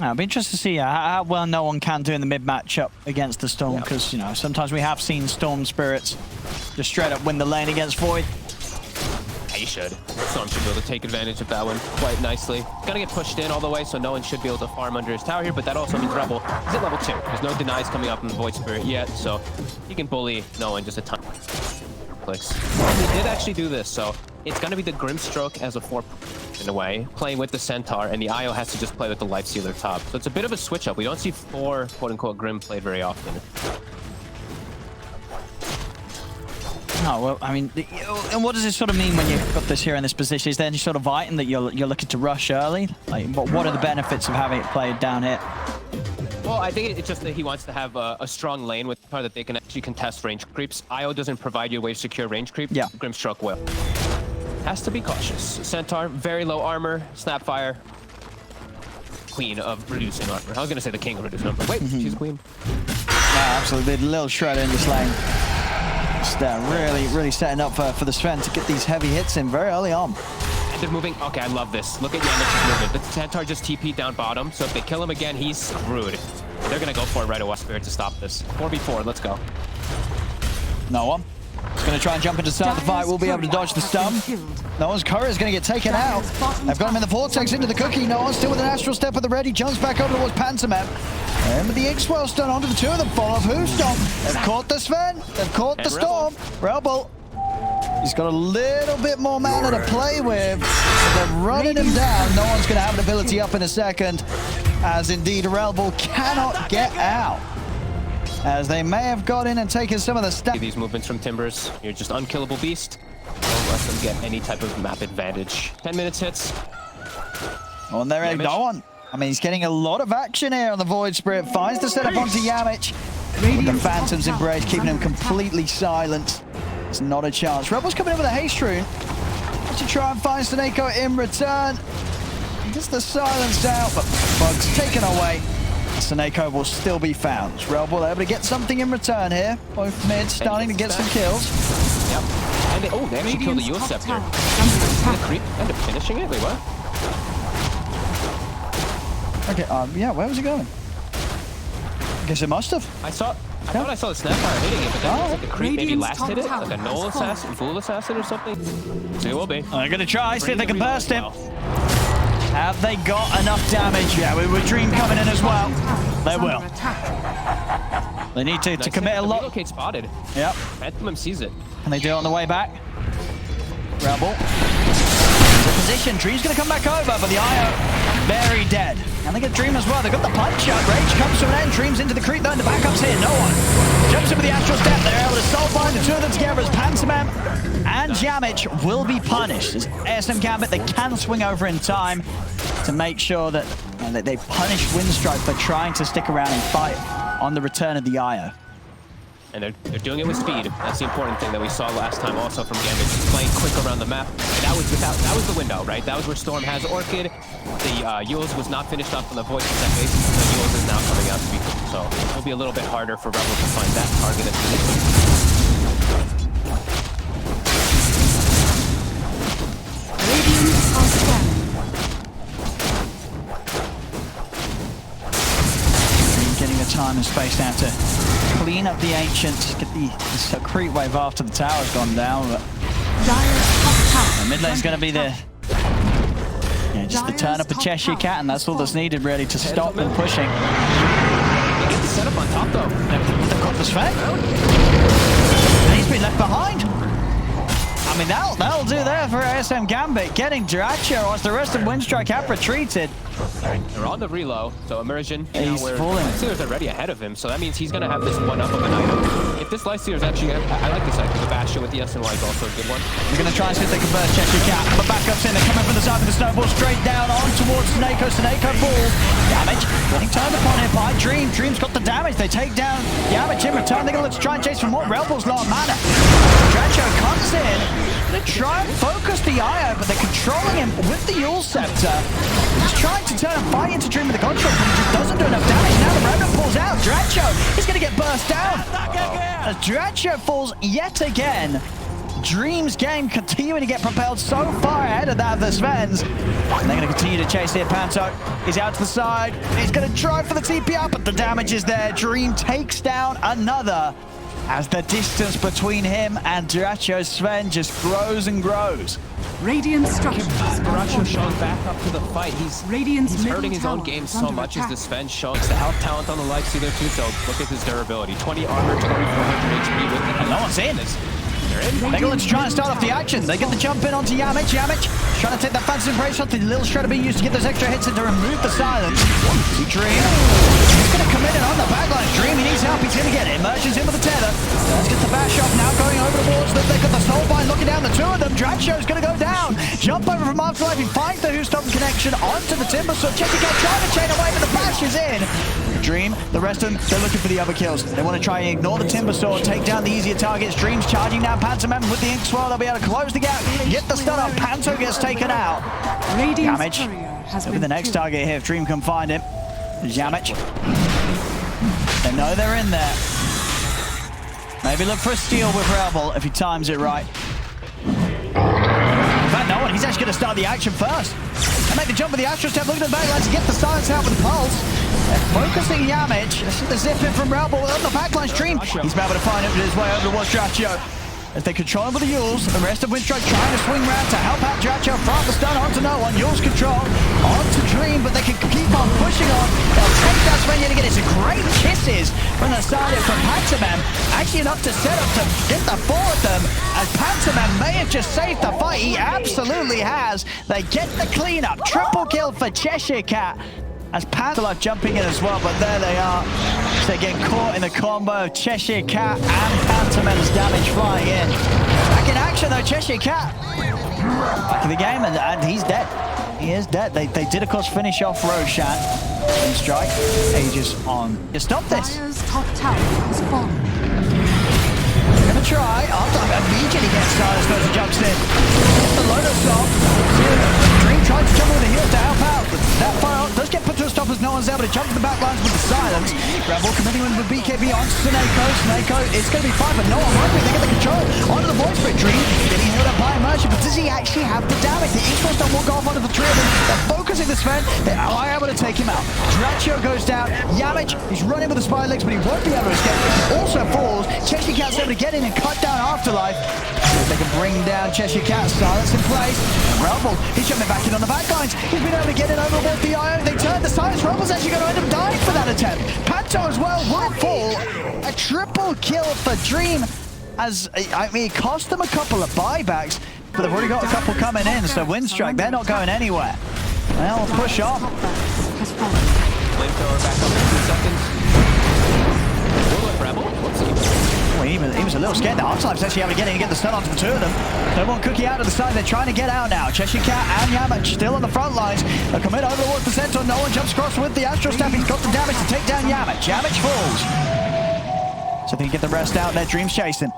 I'll be interested to see how well no one can do in the mid matchup against the Storm, because you know sometimes we have seen Storm Spirits just straight up win the lane against Void. Yeah, he should. Storm should be able to take advantage of that one quite nicely. Gonna get pushed in all the way, so no one should be able to farm under his tower here, but that also means Rebel is at level 2. There's no denies coming up in the Void Spirit yet, so he can bully no one just a ton. Clicks. He did actually do this, so it's gonna be the Grimstroke as a 4 in a way, playing with the Centaur, and the IO has to just play with the Lifestealer top. So it's a bit of a switch up. We don't see 4 quote-unquote Grim played very often. Oh, well, I mean, and what does this sort of mean when you've got this here in this position? Is there any sort of item that you're looking to rush early? Like, what are the benefits of having it played down here? Well, I think it's just that he wants to have a strong lane with power that they can actually contest range creeps. IO doesn't provide you a way to secure range creep. Yeah. Grimstroke will. Has to be cautious. Centaur, very low armor. Snapfire, queen of reducing armor. I was going to say the king of reducing armor. Wait, she's a queen. Yeah, absolutely. A little shredder in this lane. Just really setting up for the Sven to get these heavy hits in very early on. They're moving. Okay, I love this. Look at Yamich's movement. The Centaur just TP'd down bottom, so if they kill him again, he's screwed. They're going to go for it right away, Spirit, to stop this. 4v4, let's go. No one. He's going to try and jump into the start of the fight. We'll be able to dodge the stun. No one's courier is going to get taken out. They've got him in the vortex into the cookie. No one's still with an astral step at the ready. Jumps back over towards Pantomime. And with the X-Well stun onto the two of them. Follow of Who Stomp. They've caught the Sven. They've caught the Storm. Rebel. He's got a little bit more mana to play with. They're running him down. No one's going to have an ability up in a second, as indeed Rebel cannot get out. As they may have got in and taken some of the stats. These movements from Timbers, you're just unkillable beast. Don't let them get any type of map advantage. 10 minutes hits. On their end, no one. I mean, he's getting a lot of action here on the Void Spirit. Finds the setup onto Yamich. With the Phantom's Embrace, keeping him completely silent. It's not a chance. Rebel's coming in with a haste rune to try and find Snako in return. Just the silence out, but Bug's taken away. Snako will still be found. Rebel able to get something in return here. Both mids starting to get some kills. Yep. And they actually killed the Yule Scepter. The creep end up finishing it? Wait, what? Okay, yeah, where was he going? I guess it must have. I thought I saw the Snapfire hitting it, but then like the creep maybe last hit it, like a null assassin, fool assassin or something. So it will be. They're gonna try, see if they can burst him. Have they got enough damage? Yeah, with Dream coming in as well. They will. They need to commit a lot. Relocate spotted. Yep. Phantom sees it. And they do it on the way back. Rebel. Position. Dream's gonna come back over, but the IO very dead. And they get Dream as well. They've got the punch up. Rage comes to an end. Dream's into the creep. Then the backup's here. No one. Jumps in with the astral step. They're able to soul bind the two of them together as Pantomime and Yamich will be punished. As ASM.GMB, they can swing over in time to make sure that they punish Winstrike for trying to stick around and fight on the return of the IO. And they're doing it with speed. That's the important thing that we saw last time also from Gambit. Just playing quick around the map. And that was the window, right? That was where Storm has Orchid. The Yules was not finished up on the Voice set base. The Yules is now coming out to be cool. So it'll be a little bit harder for Rebel to find that target at the getting the time and space now to clean up the Ancients, get the creep wave after the tower's gone down, but the mid lane's going to be the just to turn up a Cheshire Cat, and that's all that's needed really to stop them pushing. They get the setup on top though. They've got the Sven. And he's been left behind. I mean, that'll do there for ASM.GMB. Getting Dracho as the rest of Winstrike have retreated. They're on the reload, so immersion. He's falling. Lifestealer's already ahead of him, so that means he's going to have this one up of an item. If this Lifestealer's actually, I like this item. The Bastion with the SNY is also a good one. They're going to try and see if they can burst Cheshire Cat. But backup's in. They're coming from the side of the snowball straight down on towards Snako. Snako falls. Damage getting turned upon here by Dream. Dream's got the damage. They take down Yamich in return. They're going to try and chase for more. Rebel's low on mana. Dracho comes in. They try and focus the IO, but they're controlling him with the Yule Scepter. He's trying to turn and fight into Dream with the construct, but he just doesn't do enough damage. Now the Remnant pulls out. Dracho is going to get burst down. As Dracho falls yet again Dream's game continuing to get propelled so far ahead of that of the Svens. And they're going to continue to chase here. Panto is out to the side. He's going to try for the TP up, but the damage is there. Dream takes down another as the distance between him and Dracho Sven just grows and grows. Radiant structures. Dracho showing back up to the fight. He's hurting his own game so much as the Sven shows the health talent on the Lifestealer too, so look at his durability. 20 armor, 2400 HP with the no one's in. They're in. They're going to try and start off the action. They get the jump in onto Yamich. Yamich trying to take that fancy embrace shot. The little shredder being used to get those extra hits and to remove the silence. Dream. He's going to come in and on the backline. Dream, he needs help. He's going to get it. Immersions in with the tether. Let's get the bash off now going over towards them. They've got the soulbind looking down the two of them. Dracho's going to go down. Jump over from Afterlife. He finds the Who's-Stop connection onto the Timber Sword. Jessica trying to chain away, but the bash is in. Dream, the rest of them, they're looking for the other kills. They want to try and ignore the Timber Sword, take down the easier targets. Dream's charging now. Pantomime with the Ink Swirl. They'll be able to close the gap, get the stun up. Panto gets taken out. Yamich will be the next target here if Dream can find him. Yamich. They know they're in there. Maybe look for a steal with Rebel if he times it right. In fact, no one. He's actually going to start the action first. And make the jump with the Astro Step. Look at the backline to get the silence out with the Pulse. They're focusing Yamich. This is the zip in from Rebel on the backline stream. He's able to find his way over towards Dracho. As they control him with the Yules, the rest of Winstrike trying to swing round to help out Dracho. Front the stun onto no one. Yules control onto Dream, but they can keep on pushing on. They'll take that swing yet again. It's a great kisses from the side from Pantomime. Actually enough to set up to get the four of them. As Pantomime may have just saved the fight. He absolutely has. They get the cleanup. Triple kill for Cheshire Cat. As Pantomime jumping in as well, but there they are. So they get caught in the combo of Cheshire Cat and Pantomime's damage flying in. Back in action though, Cheshire Cat. Back in the game, and he's dead. He is dead. They did of course finish off Roshan. Winstrike, Aegis on. You stop this. Dire's top tower has fallen. They're gonna try. After immediately gets started, as he jumps in. Gets the Lotus off. Dream tries to jump over the heels to help out. But that fire does get put to a stop as no one's able to jump to the back lines with the silence. Rebel committing in with BKB onto Sneko. Sneko, it's going to be fine, but no one won't be. They get the control onto the voice split. Dream getting healed up by Immersion, but does he actually have the damage? The Eastward stun will go off onto the three of them. They're focusing the Sven. They are able to take him out. Dracho goes down. Yamich, he's running with the spy legs, but he won't be able to escape. Also falls. Cheshire Cat's able to get in and cut down Afterlife. See if they can bring down Cheshire Cat. Silence in place. And Rebel, he's jumping back in on the back lines. He's been able to get it over with the IO. They turn the silence. Rebel's actually going to end up dying for that attempt. Panto as well will fall. A triple kill for Dream. As, I mean, it cost them a couple of buybacks, but they've already got a couple coming in. So Winstrike, they're not going anywhere. They'll push on. Flamethrower back up in 2 seconds. Rebel. Well, he was a little scared. The Afterlife's actually able to get in and get the stun onto the two of them. They want Cookie out to the side. They're trying to get out now. Cheshire Cat and Yamich still on the front lines. They'll commit over towards the center. No one jumps across with the Astro Step. He's got the damage to take down Yamich. Yamich falls. So they can get the rest out there. Dream's chasing.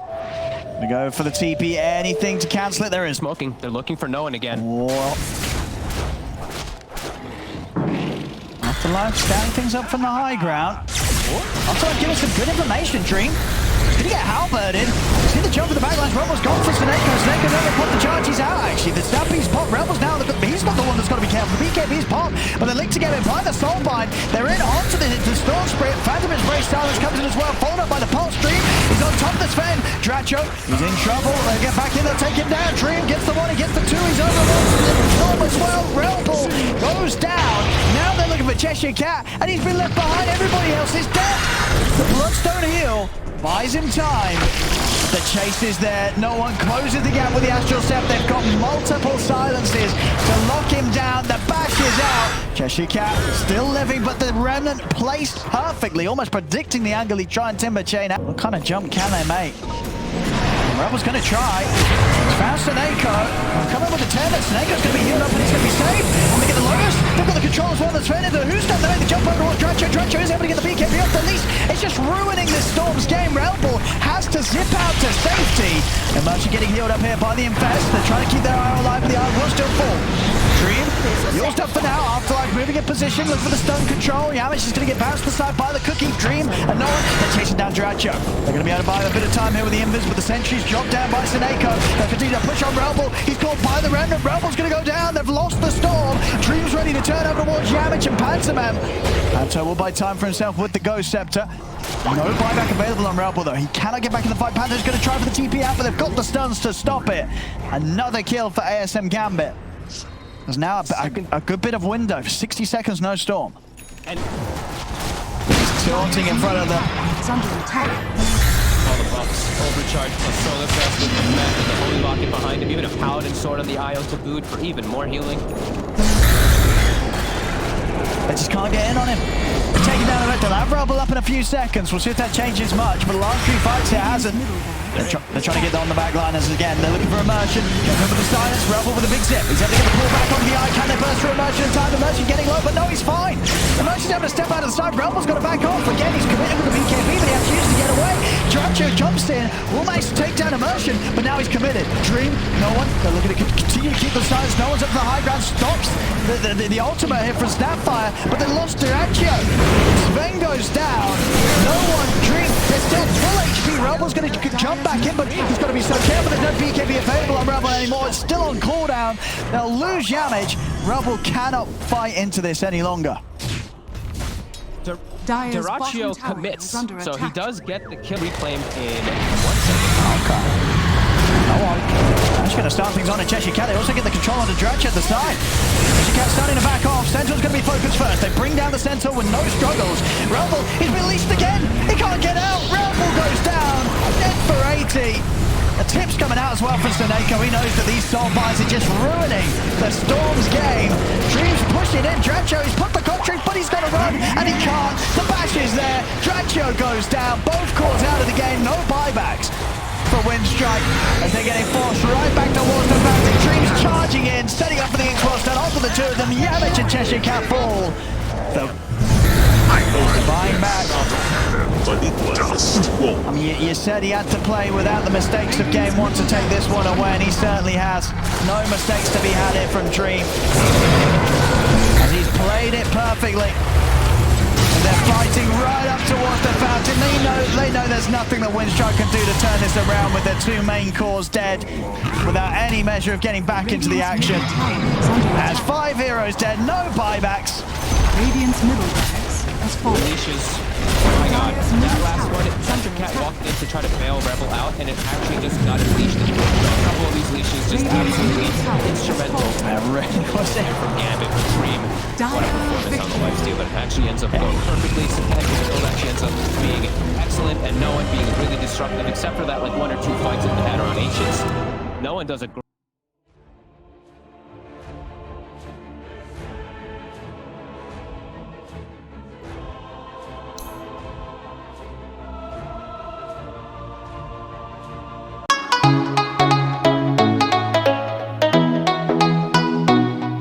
They go for the TP. Anything to cancel it. There is. Smoking. They're looking for no one again. Whoa. Afterlife standing things up from the high ground. Afterlife giving some good information, Dream. Did he get halberded? See the jump to the backlines. Rebel's gone for Sneko. Sneko never put the charge. He's out, actually. The Stampy's pop. Rebel's now. He's not the one that's got to be careful. The BKB's pop. But they're linked together by the Soulbind. They're in onto the Storm Spirit. Phantom Embrace Silence comes in as well. Followed up by the Pulse Stream. He's on top of the Sven. Dracho, he's in trouble. They get back in. They'll take him down. Dream gets the one. He gets the two. He's over the storm as well. Rebel goes down. Now they're looking for Cheshire Cat. And he's been left behind. Everybody else is dead. The Bloodstone Heal buys him time. The chase is there. No one closes the gap with the Astral Step. They've got multiple silences to lock him down. The bash is out. Cheshire Cat still living, but the Remnant placed perfectly, almost predicting the angle he tried and Timber Chain out. What kind of jump can they make? Rebel's going to try. He's found Sneko. Coming with the tether. Snake's going to be healed up and he's going to be safe. And they get the Lotus. They've got the control as well. That's Sven into who's done. They make the jump over towards Dracho. Dracho is able to get the BKB off the least. It's just ruining this Storm's game. Rebel has to zip out to safety. And Merchant getting healed up here by the Infest. They're trying to keep their eye alive, but the eye will still fall. Dream, you're stuff for now. Afterlife moving in position, look for the stun control. Yamish is going to get bounced aside by the cookie. Dream and no one. They're chasing down Dracho. They're going to be able to buy a bit of time here with the Infest, but the sentries dropped down by Sineko. They'll continue to push on Rebel. He's caught by the Remnant. Rebel's going to go down. They've lost the storm. Dream's ready to turn over towards Yamish and Panzerman. Panto will buy time for himself with the Ghost Scepter. No buyback available on Rebel though. He cannot get back in the fight. Panther's going to try for the TP out, but they've got the stuns to stop it. Another kill for ASM.GMB. There's now a good bit of window. 60 seconds, no storm. And taunting in front of them. It's under attack. all the buffs. Overcharge plus solar press with the mech and the holy locket behind him. Even a paladin sword on the IO to boot for even more healing. They just can't get in on him. Taking down the red. They'll have Rebel up in a few seconds. We'll see if that changes much, but the last few fights it hasn't. They're trying to get on the backliners again. They're looking for immersion. Going for the silence. Rebel with a big zip. He's able to get the pull back onto the eye. Can they burst through immersion in time? Immersion getting low, but no, he's fine. Immersion's able to step out of the side. Rebel's got to back off. Again, he's committed with the BKB, but he has to use to get away. Dracho jumps in. Will manage to take down immersion, but now he's committed. Dream, no one. They're looking to continue to keep the silence. No one's up to the high ground. Stops the ultimate here from Snapfire, but they lost Dracho. Sven goes down. No one. Dream. They're still full HP. Rebel's going to jump back in, but he's got to be so careful. There's no BKB available on Rebel anymore. It's still on cooldown. They'll lose damage. Rebel cannot fight into this any longer. Dyrachio commits, so he does get the kill reclaimed in 1 second. Okay. No one. I'm just going to start things on in Cheshire Cat. They also get the control on the Dratch at the side. Cheshire Cat starting to back off. Sentinel's going to be focused first. They bring down the Sentinel with no struggles. Rebel, he's released again. He can't get out. Rebel goes down. Dead for 80. A tip's coming out as well from Sineko. He knows that these soul buys are just ruining the Storm's game. Dream's pushing in. Dracho, he's put the contract, but he's got to run, and he can't. The bash is there. Dracho goes down. Both cores out of the game. No buybacks for Winstrike as they're getting forced right back towards the boundary. Dream's charging in, setting up for the X-Well stun. Onto the two of them. Yamich and Cheshire Cat fall. So, buying back. I mean, you said he had to play without the mistakes of game one to take this one away, and he certainly has. No mistakes to be had here from Dream. And he's played it perfectly. And they're fighting right up towards the fountain. They know there's nothing that Winstrike can do to turn this around with their two main cores dead without any measure of getting back into the action. As 5 heroes dead, no buybacks. Radiant's middle barracks has fallen. Leashes. Oh my god, that last one, Cheshire Cat walked in to try to bail Rebel out, and it actually just got his leash. A couple of these leashes just absolutely instrumental. That really was it. From Gambit for Dream. What a performance on the Lifestealer. It actually ends up going perfectly. It actually ends up being excellent, and no one being really destructive, except for that like 1 or 2 fights that they had around Ancients. No one does a